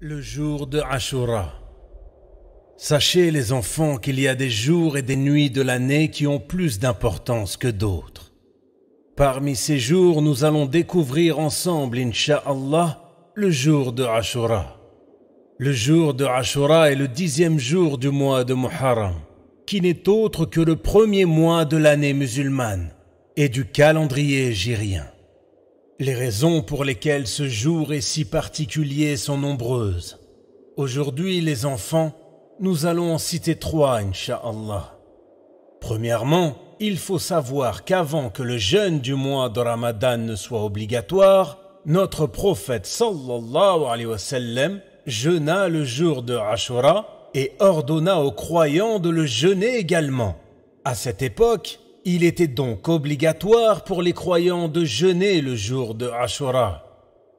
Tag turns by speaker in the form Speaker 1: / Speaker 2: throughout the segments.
Speaker 1: Le jour de Ashura. Sachez les enfants qu'il y a des jours et des nuits de l'année qui ont plus d'importance que d'autres. Parmi ces jours, nous allons découvrir ensemble, Inch'Allah, le jour de Ashura. Le jour de Ashura est le 10e jour du mois de Muharram, qui n'est autre que le premier mois de l'année musulmane et du calendrier hégirien. Les raisons pour lesquelles ce jour est si particulier sont nombreuses. Aujourd'hui, les enfants, nous allons en citer 3, Inch'Allah. Premièrement, il faut savoir qu'avant que le jeûne du mois de Ramadan ne soit obligatoire, notre prophète sallallahu alayhi wa sallam jeûna le jour de Ashura et ordonna aux croyants de le jeûner également. À cette époque, il était donc obligatoire pour les croyants de jeûner le jour de Ashura.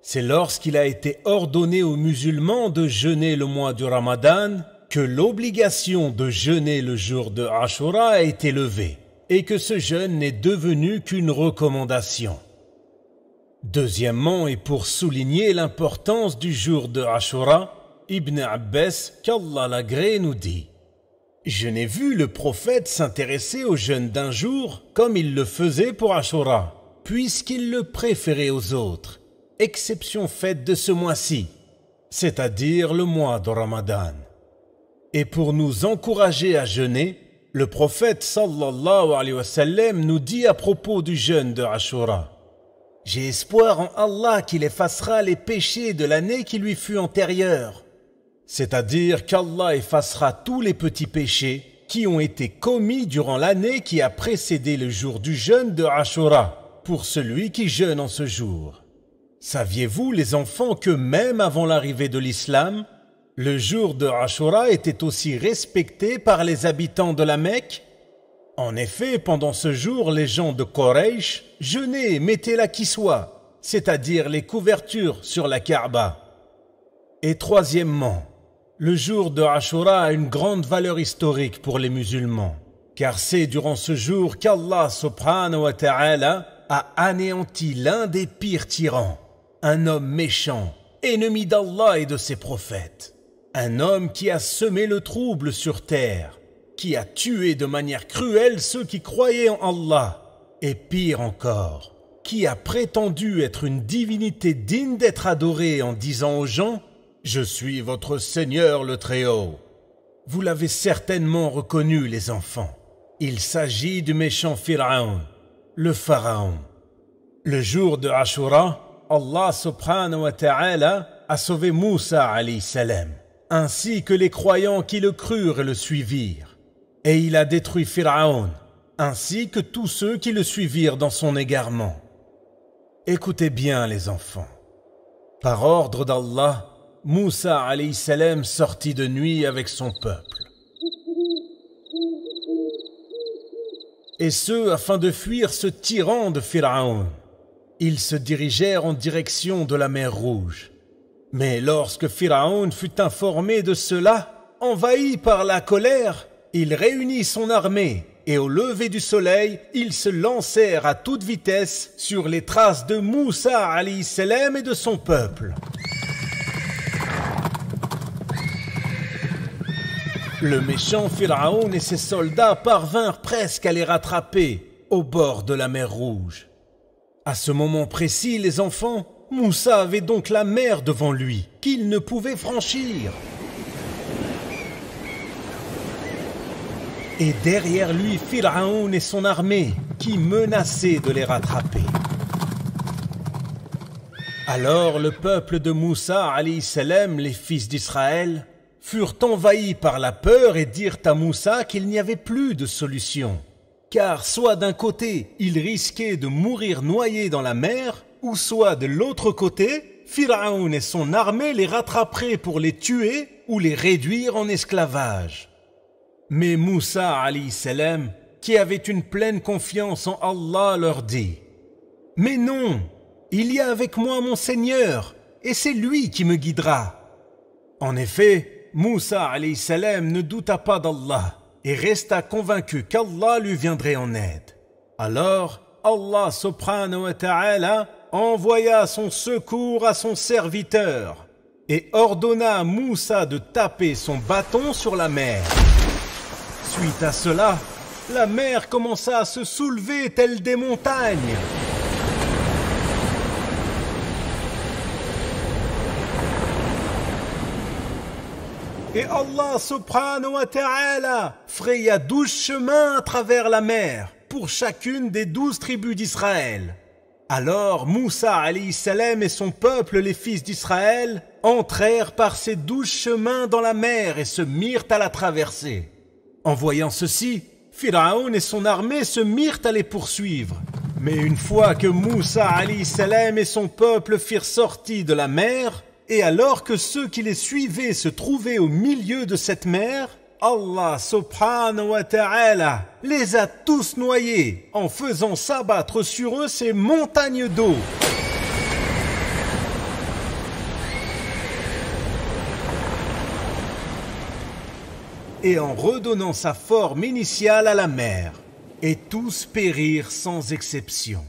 Speaker 1: C'est lorsqu'il a été ordonné aux musulmans de jeûner le mois du Ramadan que l'obligation de jeûner le jour de Ashura a été levée et que ce jeûne n'est devenu qu'une recommandation. Deuxièmement, et pour souligner l'importance du jour de Ashura, Ibn Abbas, qu'Allah l'agrée, nous dit: je n'ai vu le prophète s'intéresser au jeûne d'un jour comme il le faisait pour Ashura, puisqu'il le préférait aux autres, exception faite de ce mois-ci, c'est-à-dire le mois de Ramadan. Et pour nous encourager à jeûner, le prophète sallallahu alayhi wa sallam nous dit à propos du jeûne de Ashura: j'ai espoir en Allah qu'il effacera les péchés de l'année qui lui fut antérieure. C'est-à-dire qu'Allah effacera tous les petits péchés qui ont été commis durant l'année qui a précédé le jour du jeûne de Ashura, pour celui qui jeûne en ce jour. Saviez-vous, les enfants, que même avant l'arrivée de l'islam, le jour de Ashura était aussi respecté par les habitants de la Mecque? En effet, pendant ce jour, les gens de Quraysh jeûnaient et mettaient la kiswa, c'est-à-dire les couvertures sur la Kaaba. Et troisièmement, le jour de Ashura a une grande valeur historique pour les musulmans, car c'est durant ce jour qu'Allah subhanahu wa ta'ala a anéanti l'un des pires tyrans, un homme méchant, ennemi d'Allah et de ses prophètes, un homme qui a semé le trouble sur terre, qui a tué de manière cruelle ceux qui croyaient en Allah, et pire encore, qui a prétendu être une divinité digne d'être adorée en disant aux gens: je suis votre Seigneur le Très-Haut. Vous l'avez certainement reconnu, les enfants. Il s'agit du méchant Pharaon, le pharaon. Le jour de Ashura, Allah subhanahu wa ta'ala a sauvé Moussa alayhi salam, ainsi que les croyants qui le crurent et le suivirent. Et il a détruit Pharaon, ainsi que tous ceux qui le suivirent dans son égarement. Écoutez bien, les enfants. Par ordre d'Allah, Moussa alayhi salam sortit de nuit avec son peuple. Et ce, afin de fuir ce tyran de Pharaon. Ils se dirigèrent en direction de la mer Rouge. Mais lorsque Pharaon fut informé de cela, envahi par la colère, il réunit son armée et au lever du soleil, ils se lancèrent à toute vitesse sur les traces de Moussa alayhi salam et de son peuple. Le méchant Pharaon et ses soldats parvinrent presque à les rattraper au bord de la mer Rouge. À ce moment précis, les enfants, Moussa avait donc la mer devant lui, qu'il ne pouvait franchir. Et derrière lui, Pharaon et son armée, qui menaçaient de les rattraper. Alors le peuple de Moussa alayhi salam, les fils d'Israël, furent envahis par la peur et dirent à Moussa qu'il n'y avait plus de solution. Car soit d'un côté, ils risquaient de mourir noyés dans la mer, ou soit de l'autre côté, Pharaon et son armée les rattraperaient pour les tuer ou les réduire en esclavage. Mais Moussa alayhi salam, qui avait une pleine confiance en Allah, leur dit: mais non, il y a avec moi mon Seigneur, et c'est lui qui me guidera. En effet, Moussa alayhi salam ne douta pas d'Allah et resta convaincu qu'Allah lui viendrait en aide. Alors, Allah subhanahu wa ta'ala envoya son secours à son serviteur, et ordonna à Moussa de taper son bâton sur la mer. Suite à cela, la mer commença à se soulever telle des montagnes. Et Allah subhanahu wa ta'ala fraya 12 chemins à travers la mer pour chacune des 12 tribus d'Israël. Alors Moussa alayhi salam et son peuple, les fils d'Israël, entrèrent par ces 12 chemins dans la mer et se mirent à la traverser. En voyant ceci, Pharaon et son armée se mirent à les poursuivre. Mais une fois que Moussa alayhi salam et son peuple firent sortie de la mer, et alors que ceux qui les suivaient se trouvaient au milieu de cette mer, Allah subhanahu wa ta'ala les a tous noyés en faisant s'abattre sur eux ces montagnes d'eau. Et en redonnant sa forme initiale à la mer, et tous périrent sans exception.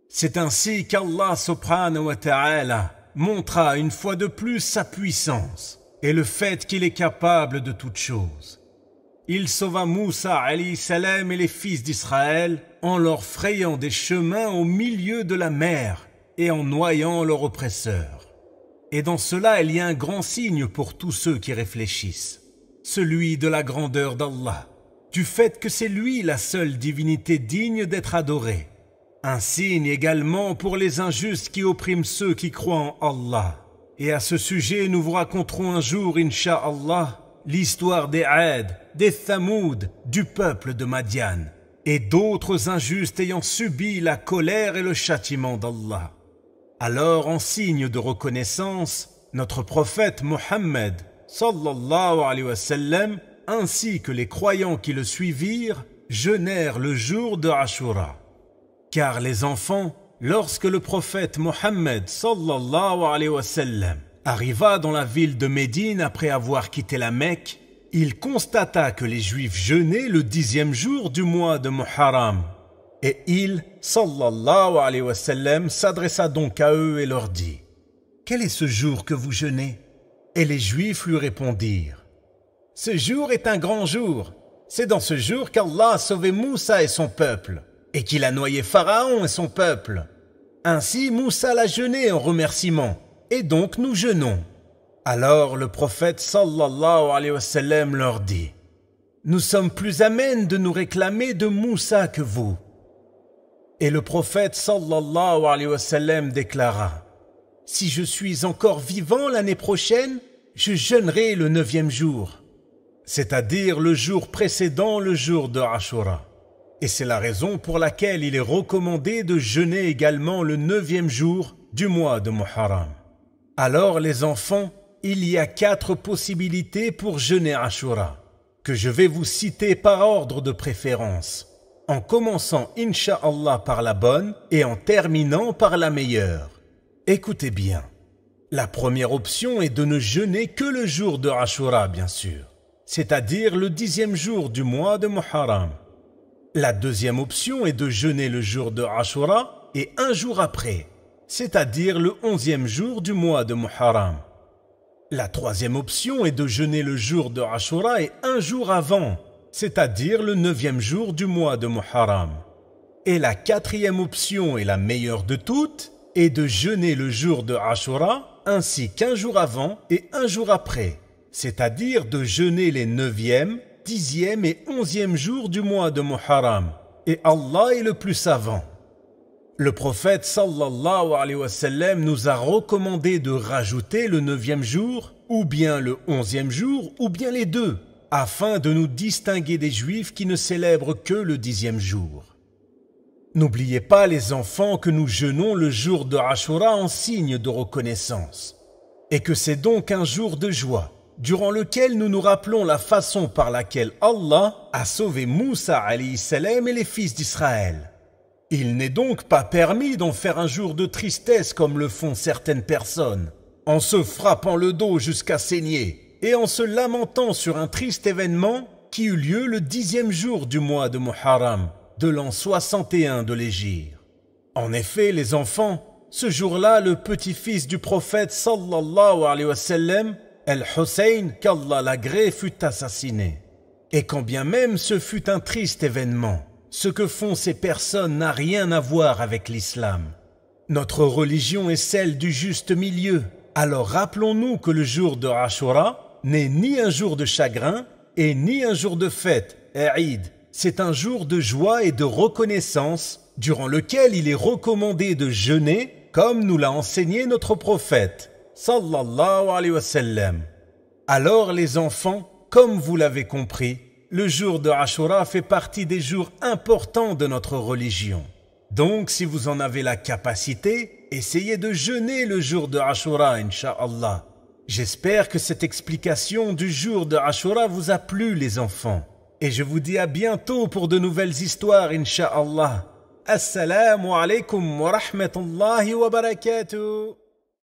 Speaker 1: C'est ainsi qu'Allah subhanahu wa ta'ala montra une fois de plus sa puissance et le fait qu'il est capable de toutes choses. Il sauva Moussa alayhi salam et les fils d'Israël en leur frayant des chemins au milieu de la mer et en noyant leur oppresseur. Et dans cela, il y a un grand signe pour tous ceux qui réfléchissent, celui de la grandeur d'Allah, du fait que c'est lui la seule divinité digne d'être adorée. Un signe également pour les injustes qui oppriment ceux qui croient en Allah. Et à ce sujet, nous vous raconterons un jour, Inch'Allah, l'histoire des Ad, des Thamoud, du peuple de Madian, et d'autres injustes ayant subi la colère et le châtiment d'Allah. Alors, en signe de reconnaissance, notre prophète Mohammed, sallallahu alayhi wa sallam, ainsi que les croyants qui le suivirent, jeûnèrent le jour de Ashura. Car les enfants, lorsque le prophète Mohammed sallallahu alayhi wa sallam arriva dans la ville de Médine après avoir quitté la Mecque, il constata que les Juifs jeûnaient le 10e jour du mois de Muharram. Et il, sallallahu alayhi wa sallam, s'adressa donc à eux et leur dit: « Quel est ce jour que vous jeûnez ?» Et les Juifs lui répondirent: « Ce jour est un grand jour. C'est dans ce jour qu'Allah a sauvé Moussa et son peuple, et qu'il a noyé Pharaon et son peuple. Ainsi Moussa l'a jeûné en remerciement, et donc nous jeûnons. » Alors le prophète sallallahu alayhi wa sallam leur dit: « Nous sommes plus amènes de nous réclamer de Moussa que vous. » Et le prophète sallallahu alayhi wa sallam déclara: « Si je suis encore vivant l'année prochaine, je jeûnerai le 9e jour, c'est-à-dire le jour précédant le jour de Ashura. Et c'est la raison pour laquelle il est recommandé de jeûner également le 9e jour du mois de Muharram. » Alors les enfants, il y a 4 possibilités pour jeûner Ashura, que je vais vous citer par ordre de préférence, en commençant Inch'Allah par la bonne et en terminant par la meilleure. Écoutez bien. La première option est de ne jeûner que le jour de Ashura, bien sûr, c'est-à-dire le 10e jour du mois de Muharram. La deuxième option est de jeûner le jour de Ashura et un jour après, c'est-à-dire le 11e jour du mois de Muharram. La troisième option est de jeûner le jour de Ashura et un jour avant, c'est-à-dire le 9e jour du mois de Muharram. Et la quatrième option et la meilleure de toutes est de jeûner le jour de Ashura ainsi qu'un jour avant et un jour après, c'est-à-dire de jeûner les 9e, 10e et 11e jours du mois de Muharram. Et Allah est le plus savant. Le prophète sallallahu alayhi wa sallam nous a recommandé de rajouter le 9e jour, ou bien le 11e jour, ou bien les deux, afin de nous distinguer des Juifs qui ne célèbrent que le 10e jour. N'oubliez pas, les enfants, que nous jeûnons le jour de Ashura en signe de reconnaissance, et que c'est donc un jour de joie, durant lequel nous nous rappelons la façon par laquelle Allah a sauvé Moussa alayhi salam et les fils d'Israël. Il n'est donc pas permis d'en faire un jour de tristesse comme le font certaines personnes, en se frappant le dos jusqu'à saigner et en se lamentant sur un triste événement qui eut lieu le 10e jour du mois de Muharram, de l'an 61 de l'Hégire. En effet, les enfants, Ce jour-là, le petit-fils du prophète sallallahu alayhi wa sallam, Al-Hussein, qu'Allah l'agrée, fut assassiné. Et quand bien même ce fut un triste événement, ce que font ces personnes n'a rien à voir avec l'islam. Notre religion est celle du juste milieu. Alors rappelons-nous que le jour de Ashura n'est ni un jour de chagrin et ni un jour de fête, Eid. C'est un jour de joie et de reconnaissance durant lequel il est recommandé de jeûner comme nous l'a enseigné notre prophète, sallallahu alayhi wa sallam. Alors les enfants, comme vous l'avez compris, le jour de Ashura fait partie des jours importants de notre religion. Donc, si vous en avez la capacité, essayez de jeûner le jour de Ashura, Inch'Allah. J'espère que cette explication du jour de Ashura vous a plu, les enfants. Et je vous dis à bientôt pour de nouvelles histoires, Inch'Allah. Assalamu alaikum wa rahmatullahi wa barakatuh.